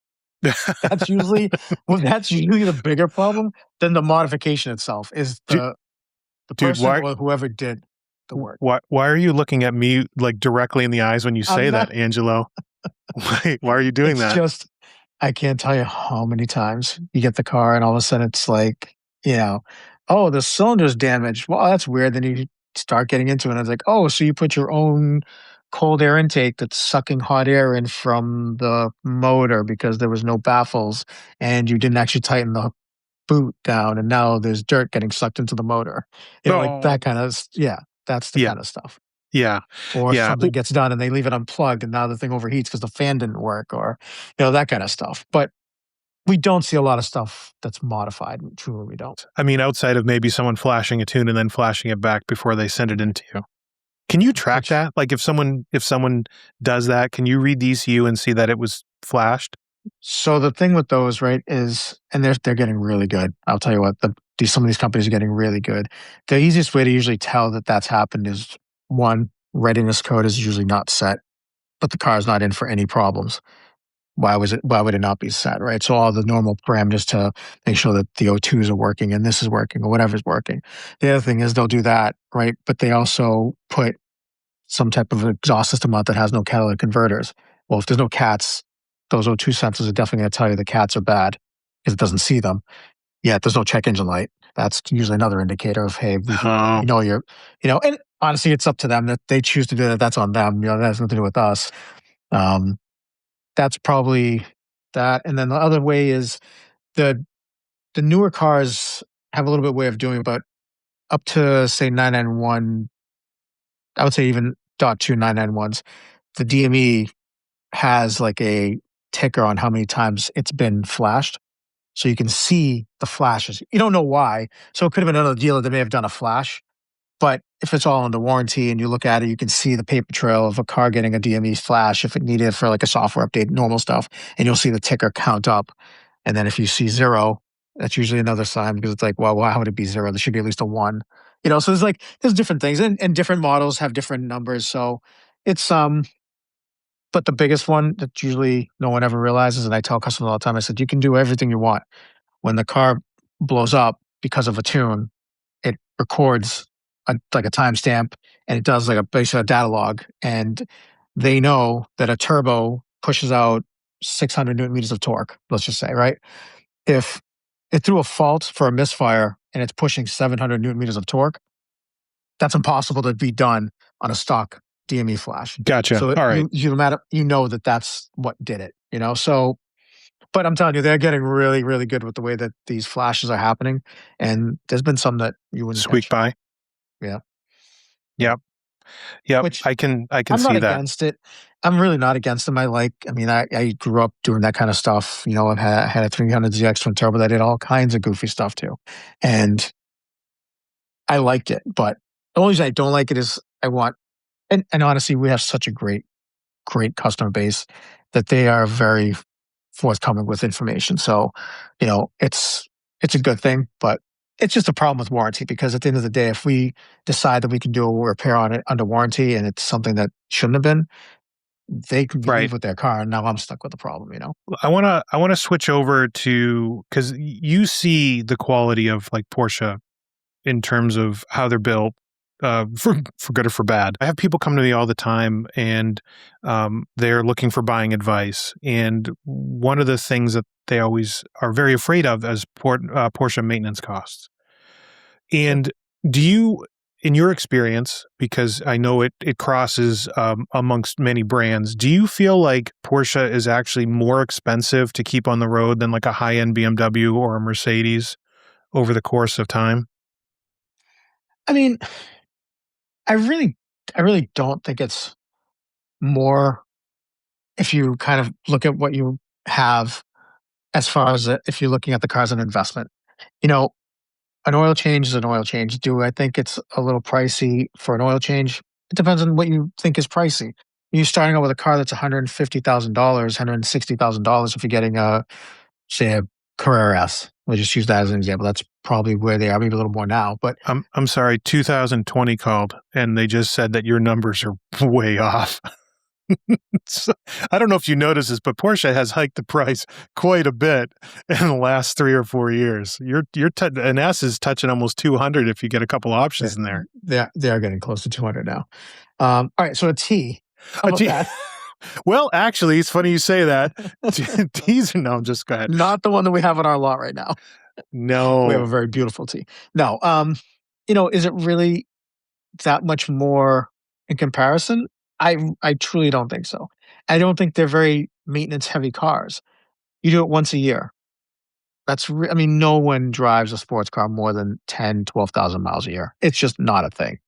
That's usually that's usually the bigger problem than the modification itself, is Du- the Dude, person or whoever did the work. why are you looking at me like directly in the eyes when you say I'm that, not Angelo? Why are you doing It's that? just I can't tell you how many times you get the car and all of a sudden it's like, "Oh, the cylinder's damaged." Well, that's weird. Then you start getting into it and it's like, "Oh, so you put your own cold air intake that's sucking hot air in from the motor because there was no baffles and you didn't actually tighten the boot down and now there's dirt getting sucked into the motor." Like Oh, that kind of yeah, that's the yeah, kind of stuff. yeah, Or yeah. something gets done and they leave it unplugged and now the thing overheats because the fan didn't work, or that kind of stuff. But we don't see a lot of stuff that's modified. Truly, we don't. I mean, outside of maybe someone flashing a tune and then flashing it back before they send it into you. Can you track Which that? Like if someone does that, can you read the ECU and see that it was flashed? So the thing with those, right, is and they're getting really good. I'll tell you what, some of these companies are getting really good. The easiest way to usually tell that that's happened is, one, readiness code is usually not set, but the car is not in for any problems. Why would it not be set, right? So all the normal parameters to make sure that the O2s are working and this is working or whatever's working. The other thing is they'll do that, right? But they also put some type of exhaust system out that has no catalytic converters. Well, if there's no cats, those O2 sensors are definitely going to tell you the cats are bad because it doesn't see them. Yet there's no check engine light. That's usually another indicator of, hey, Oh, and honestly, it's up to them that they choose to do that. That's on them. That has nothing to do with us. Um, that's probably that. And then the other way is the the newer cars have a little bit way of doing it, but up to say 991, I would say even .2 991s, the DME has like a ticker on how many times it's been flashed. So you can see the flashes. You don't know why. So it could have been another dealer that may have done a flash. But if it's all under warranty and you look at it, you can see the paper trail of a car getting a DME flash if it needed for like a software update, normal stuff, and you'll see the ticker count up. And then if you see zero, that's usually another sign because it's like, well, how would it be zero? There should be at least a one. So there's different things, and different models have different numbers. So it's but the biggest one that usually no one ever realizes, and I tell customers all the time, I said, you can do everything you want. When the car blows up because of a tune, it records like a timestamp and it does like basically a data log. And they know that a turbo pushes out 600 Newton meters of torque, let's just say, right? If it threw a fault for a misfire and it's pushing 700 Newton meters of torque, that's impossible to be done on a stock DME flash. gotcha. So All right. you know that that's what did it. So but I'm telling you, they're getting really, really good with the way that these flashes are happening. And there's been some that you wouldn't Squeak catch. by. Yeah. Yeah. Yep. Yep. Which I can I'm not see that. against it. I'm really not against them. I grew up doing that kind of stuff. I had a 300ZX twin turbo that did all kinds of goofy stuff too. And I liked it. But the only reason I don't like it is and honestly, we have such a great customer base that they are very forthcoming with information. So, it's a good thing, but it's just a problem with warranty because at the end of the day, if we decide that we can do a repair on it under warranty and it's something that shouldn't have been, they can Right. leave with their car and now I'm stuck with the problem. I want to switch over to, because you see the quality of like Porsche in terms of how they're built. for good or for bad. I have people come to me all the time, and they're looking for buying advice. And one of the things that they always are very afraid of is Porsche maintenance costs. Sure. And do you, in your experience, because I know it crosses amongst many brands, do you feel like Porsche is actually more expensive to keep on the road than like a high-end BMW or a Mercedes over the course of time? I mean, I really, I really don't think it's more if you kind of look at what you have as far as if you're looking at the car as an investment. You know, an oil change is an oil change. Do I think it's a little pricey for an oil change? It depends on what you think is pricey. You're starting out with a car that's $150,000, $160,000 if you're getting say a Carrera S. We'll just use that as an example. That's probably where they are, maybe a little more now. But I'm sorry, 2020 called, and they just said that your numbers are way off. So, I don't know if you noticed this, but Porsche has hiked the price quite a bit in the last 3 or 4 years. An S is touching almost 200 if you get a couple yeah, options in there. they are getting close to 200 now. All right, so a T. How about Gee, that? well, actually, it's funny you say that. These are no, just go ahead. Not the one that we have on our lot right now. We have a No. very beautiful T. No, is it really that much more in comparison? I truly don't think so. I don't think they're very maintenance heavy cars. You do it once a year. I mean, no one drives a sports car more than 10, 12,000 miles a year. It's just not a thing.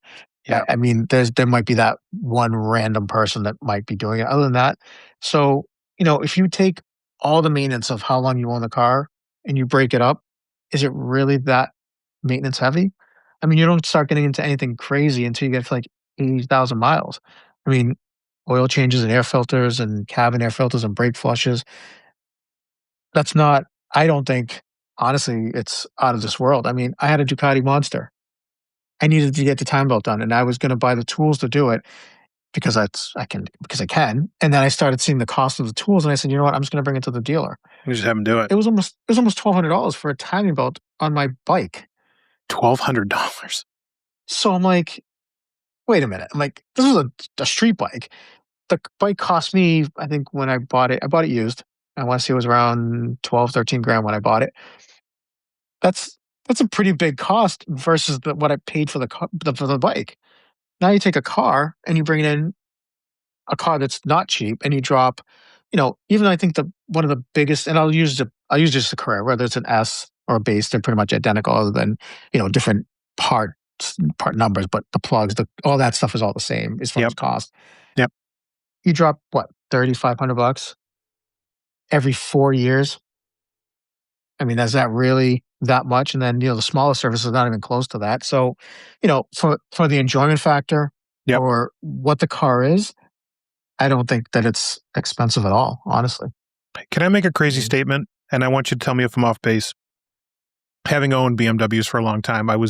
Yeah. I mean, there might be that one random person that might be doing it. Other than that, so if you take all the maintenance of how long you own the car and you break it up, is it really that maintenance heavy? I mean, you don't start getting into anything crazy until you get to like 80,000 miles. I mean, oil changes and air filters and cabin air filters and brake flushes. That's not. I don't think. Honestly, it's out of this world. I mean, I had a Ducati Monster. I needed to get the time belt done, and I was going to buy the tools to do it because I can. And then I started seeing the cost of the tools, and I said, you know what? I'm just going to bring it to the dealer. You just have them do it. It was almost $1,200 for a timing belt on my bike. $1,200. So I'm like, wait a minute. I'm like, this is a street bike. The bike cost me, I think when I bought it used. I want to say it was around 12, 13 grand when I bought it. That's that's a pretty big cost versus what I paid for for the bike. Now you take a car and you bring in a car that's not cheap and you drop, even I think one of the biggest, and I'll use just a Carrera, whether it's an S or a base, they're pretty much identical other than, different part numbers, but the plugs, all that stuff is all the same as far Yep. as cost. Yep. You drop what, $3,500 every 4 years? I mean, is that really that much? And then, the smaller service is not even close to that. So, for the enjoyment factor Yep. or what the car is, I don't think that it's expensive at all, honestly. Can I make a crazy Mhm. statement? And I want you to tell me if I'm off base. Having owned BMWs for a long time, I did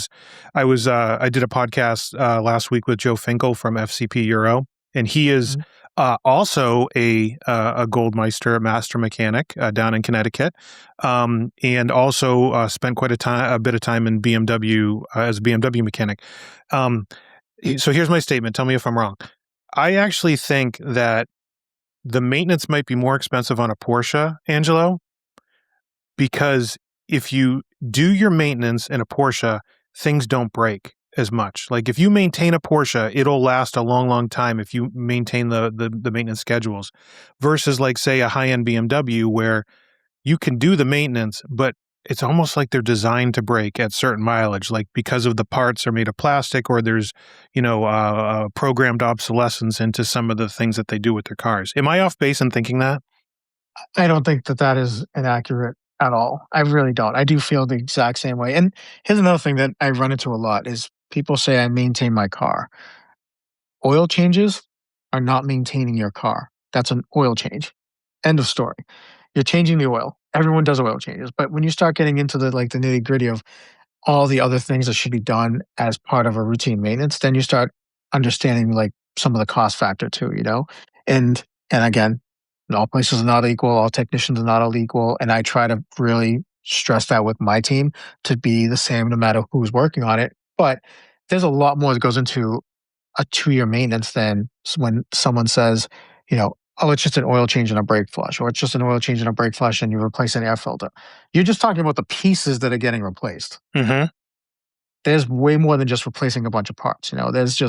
a podcast last week with Joe Finkel from FCP Euro, and he is Mhm. also a Goldmeister Master Mechanic down in Connecticut, and also spent quite a bit of time in BMW as a BMW mechanic. So here's my statement. Tell me if I'm wrong. I actually think that the maintenance might be more expensive on a Porsche, Angelo, because if you do your maintenance in a Porsche, things don't break as much. Like if you maintain a Porsche, it'll last a long, long time if you maintain the maintenance schedules versus like say a high-end BMW where you can do the maintenance, but it's almost like they're designed to break at certain mileage, like because of the parts are made of plastic or there's, programmed obsolescence into some of the things that they do with their cars. Am I off base in thinking that? I don't think that that is inaccurate at all. I really don't. I do feel the exact same way. And here's another thing that I run into a lot is people say I maintain my car. Oil changes are not maintaining your car. That's an oil change. End of story. You're changing the oil. Everyone does oil changes, but when you start getting into the nitty gritty of all the other things that should be done as part of a routine maintenance, then you start understanding like some of the cost factor too, and again, all places are not equal, all technicians are not all equal, and I try to really stress that with my team to be the same no matter who's working on it. But there's a lot more that goes into a 2-year maintenance than when someone says, you know, oh, it's just an oil change and a brake flush, or it's just an oil change and a brake flush and you replace an air filter. You're just talking about the pieces that are getting replaced. Mm-hmm. There's way more than just replacing a bunch of parts. You know, there's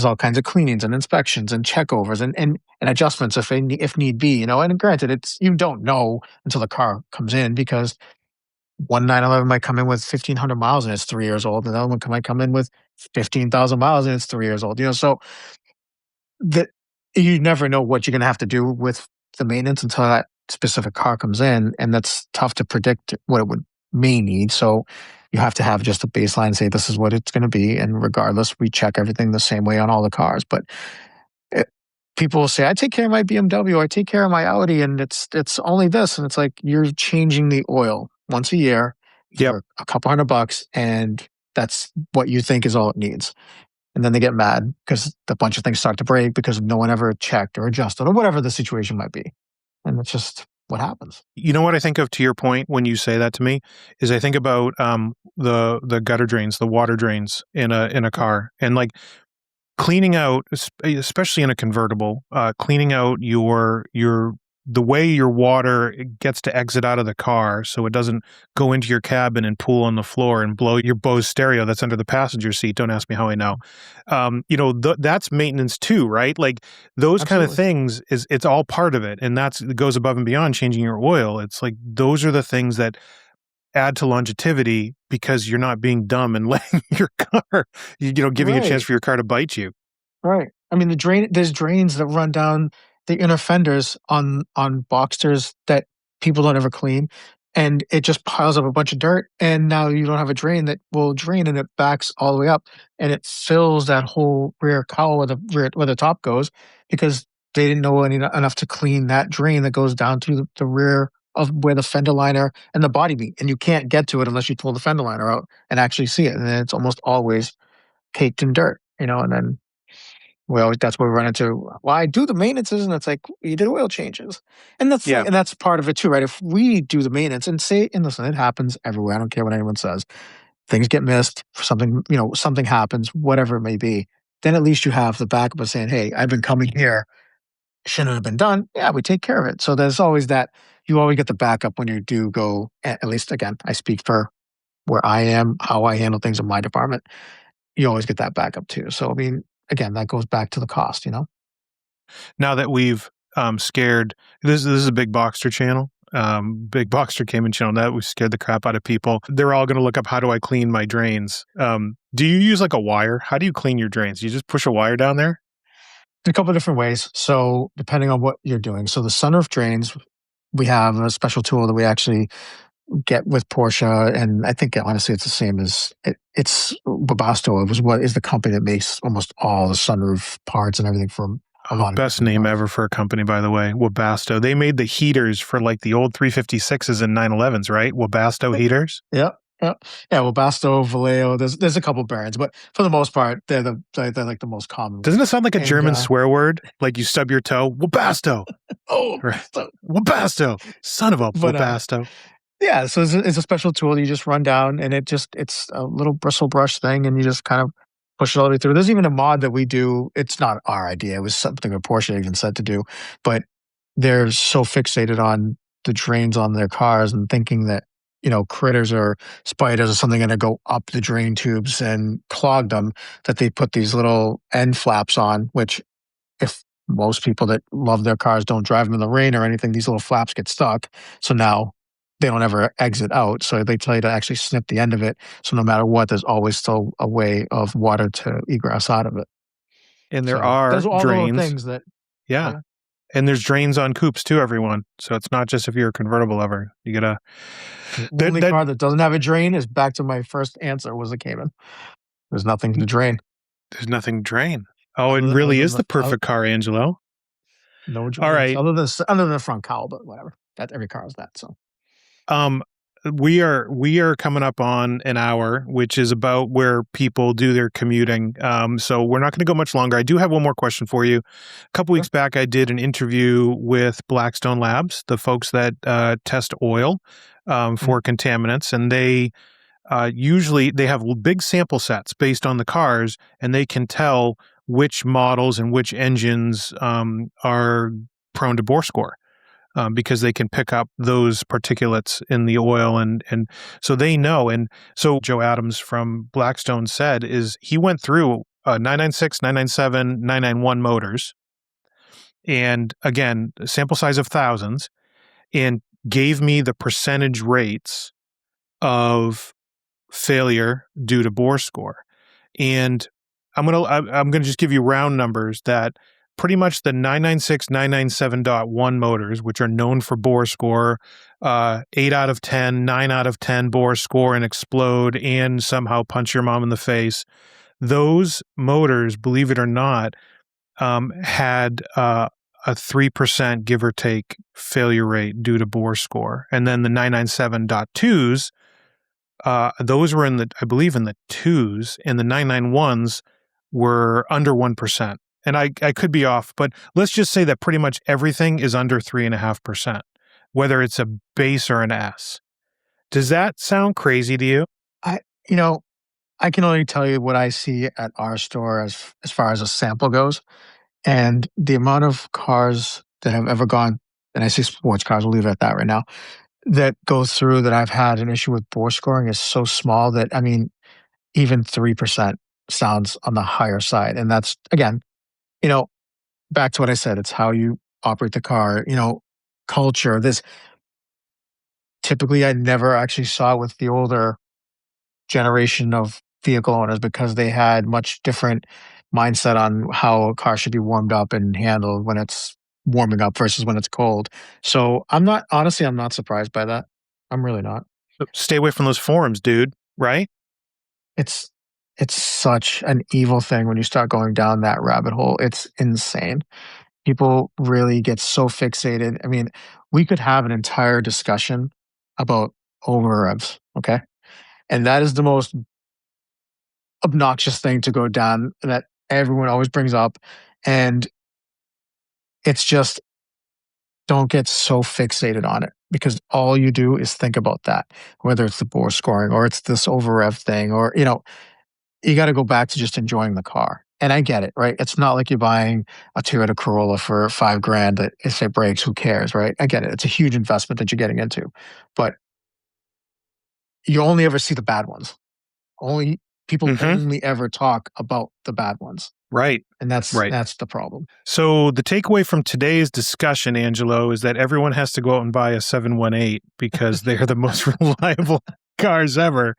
all kinds of cleanings and inspections and checkovers and adjustments if need be. You know, and granted, it's you don't know until the car comes in because one 911 might come in with 1,500 miles and it's 3 years old. And the other one might come in with 15,000 miles and it's 3 years old. You know, so that you never know what you're going to have to do with the maintenance until that specific car comes in, and that's tough to predict what it would may need. So you have to have just a baseline, say this is what it's going to be, and regardless, we check everything the same way on all the cars. But it, people will say, "I take care of my BMW, I take care of my Audi, and it's only this," and it's like you're changing the oil once a year Yep. for a couple $100, and that's what you think is all it needs. And then they get mad because a bunch of things start to break because no one ever checked or adjusted or whatever the situation might be. And it's just what happens. You know what I think of, to your point, when you say that to me, is I think about the gutter drains, the water drains in a car, and like cleaning out, especially in a convertible, cleaning out your the way your water gets to exit out of the car, so it doesn't go into your cabin and pool on the floor and blow your Bose stereo that's under the passenger seat. Don't ask me how I know. That's maintenance too, right? Like those kind of Absolutely. things it's all part of it, and it goes above and beyond changing your oil. It's like those are the things that add to longevity because you're not being dumb and letting your car, giving a chance Right. for your car to bite you. Right. I mean, there's drains that run down the inner fenders on Boxsters that people don't ever clean, and it just piles up a bunch of dirt. And now you don't have a drain that will drain, and it backs all the way up, and it fills that whole rear cowl where the top goes because they didn't know enough to clean that drain that goes down to the rear of where the fender liner and the body meet, and you can't get to it unless you pull the fender liner out and actually see it, and then it's almost always caked in dirt. And then that's where we run into. Well, I do the maintenances, and it's like you did oil changes, and Yeah. that's part of it too, right? If we do the maintenance and listen, it happens everywhere. I don't care what anyone says. Things get missed. Something something happens, whatever it may be. Then at least you have the backup of saying, "Hey, I've been coming here. Shouldn't have been done. Yeah, we take care of it." So there's always that. You always get the backup when you do go. At least again, I speak for where I am, how I handle things in my department. You always get that backup too. So I mean, again, that goes back to the cost. Now that we've scared, this is a big Boxster channel. Big Boxster Cayman channel, that we scared the crap out of people. They're all going to look up, how do I clean my drains? Do you use like a wire? How do you clean your drains? You just push a wire down there? A couple of different ways. So depending on what you're doing. So the sunroof drains, we have a special tool that we actually get with Porsche, and I think honestly it's the same as it's Webasto. It was what is the company that makes almost all the sunroof parts and everything from a lot of Best different name cars. ever for a company, by the way. Webasto. They made the heaters for like the old 356s and 911s, right? Webasto heaters. Yeah, yeah, yeah. Webasto, Vallejo. There's a couple brands, but for the most part, they're like the most common ones. Doesn't it sound like a And German swear word? Like you stub your toe? Webasto. oh, Right. so, Webasto. Son of a but Webasto. yeah, so it's a special tool you just run down, and it's a little bristle brush thing, and you just kind of push it all the way through. There's even a mod that we do. It's not our idea. It was something that Porsche even said to do, but they're so fixated on the drains on their cars and thinking that critters or spiders or something going to go up the drain tubes and clog them, that they put these little end flaps on, which if most people that love their cars don't drive them in the rain or anything, these little flaps get stuck. So now they don't ever exit out. So they tell you to actually snip the end of it. So no matter what, there's always still a way of water to egress out of it. And there So are there's all the little drains. things that, Yeah. yeah. And there's drains on coupes too, everyone. So it's not just if you're a convertible lover. You gotta. The only car that doesn't have a drain is back to my first answer was a Cayman. There's nothing to drain. There's nothing to drain. Oh, it Other really than is the perfect car, Angelo. no drains. All right. Other than the front cowl, but whatever. That every car has that. So Um, we are coming up on an hour, which is about where people do their commuting. So we're not going to go much longer. I do have one more question for you. A couple weeks back, I did an interview with Blackstone Labs, the folks that test oil for contaminants, and they usually they have big sample sets based on the cars, and they can tell which models and which engines are prone to bore score. Because they can pick up those particulates in the oil, and so they know. And so Joe Adams from Blackstone said is he went through 996, 997, 991 motors, and again, sample size of thousands, and gave me the percentage rates of failure due to bore score. And I'm gonna just give you round numbers that pretty much the 996, 997.1 motors, which are known for bore score, 8 out of 10, 9 out of 10 bore score and explode and somehow punch your mom in the face. Those motors, believe it or not, had a 3% give or take failure rate due to bore score. And then the 997.2s, those were I believe in the twos, and the 991s were under 1%. And I could be off, but let's just say that pretty much everything is under 3.5%, whether it's a base or an S. Does that sound crazy to you? I, you know, I can only tell you what I see at our store as far as a sample goes. And the amount of cars that have ever gone, and I say sports cars, we'll leave it at that right now, that go through that I've had an issue with bore scoring is so small that, I mean, even 3% sounds on the higher side. And that's, again, you know, back to what I said, it's how you operate the car, culture. This typically I never actually saw with the older generation of vehicle owners because they had much different mindset on how a car should be warmed up and handled when it's warming up versus when it's cold. So I'm not surprised by that. I'm really not. Stay away from those forums, dude, right? It's such an evil thing when you start going down that rabbit hole. It's insane. People really get so fixated. I mean, we could have an entire discussion about over revs, okay? And that is the most obnoxious thing to go down that everyone always brings up. And it's just, don't get so fixated on it because all you do is think about that, whether it's the bore scoring or it's this over rev thing, or, you got to go back to just enjoying the car. And I get it, right? It's not like you're buying a Toyota Corolla for $5,000 that if it breaks, who cares, right? I get it. It's a huge investment that you're getting into, but you only ever see the bad ones. People only ever talk about the bad ones. Right. And that's the problem. So the takeaway from today's discussion, Angelo, is that everyone has to go out and buy a 718 because they're the most reliable cars ever.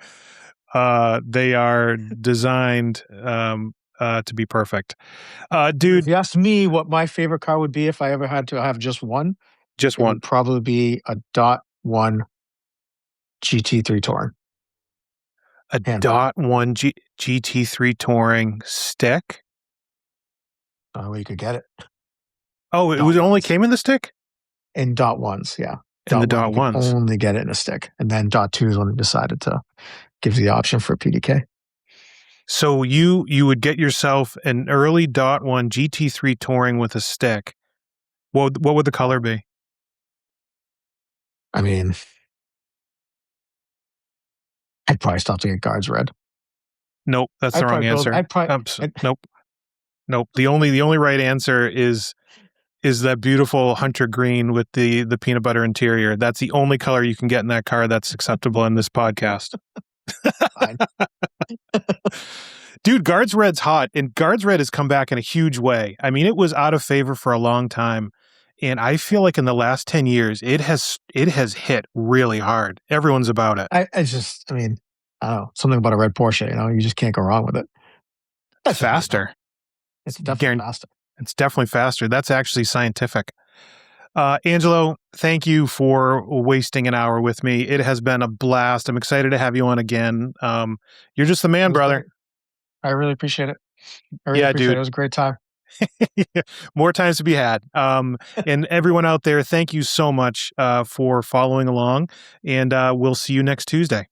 They are designed to be perfect. Dude, if you asked me what my favorite car would be if I ever had to have just one, it would probably be a .1 GT3 Touring. A .1 GT3 Touring stick? Well, you could get it. Oh, it only came in the stick? In .1s, yeah. In the .1s. Only get it in a stick. And then .2s when they decided to give you the option for PDK. So you would get yourself an early .1 GT3 Touring with a stick. What would the color be? I mean, I'd probably stop to get guards red. Nope, that's the wrong answer. Nope. The only right answer is that beautiful hunter green with the peanut butter interior. That's the only color you can get in that car that's acceptable in this podcast. Fine. Dude, Guards Red's hot, and Guards Red has come back in a huge way. I mean, it was out of favor for a long time, and I feel like in the last 10 years, it has hit really hard. Everyone's about it. I don't know, something about a red Porsche, you just can't go wrong with it. It's faster. It's definitely faster. It's definitely faster. That's actually scientific. Angelo, thank you for wasting an hour with me. It has been a blast. I'm excited to have you on again. You're just the man, brother. Great. I really appreciate it. Dude. It was a great time. More times to be had. And everyone out there, thank you so much for following along. And we'll see you next Tuesday.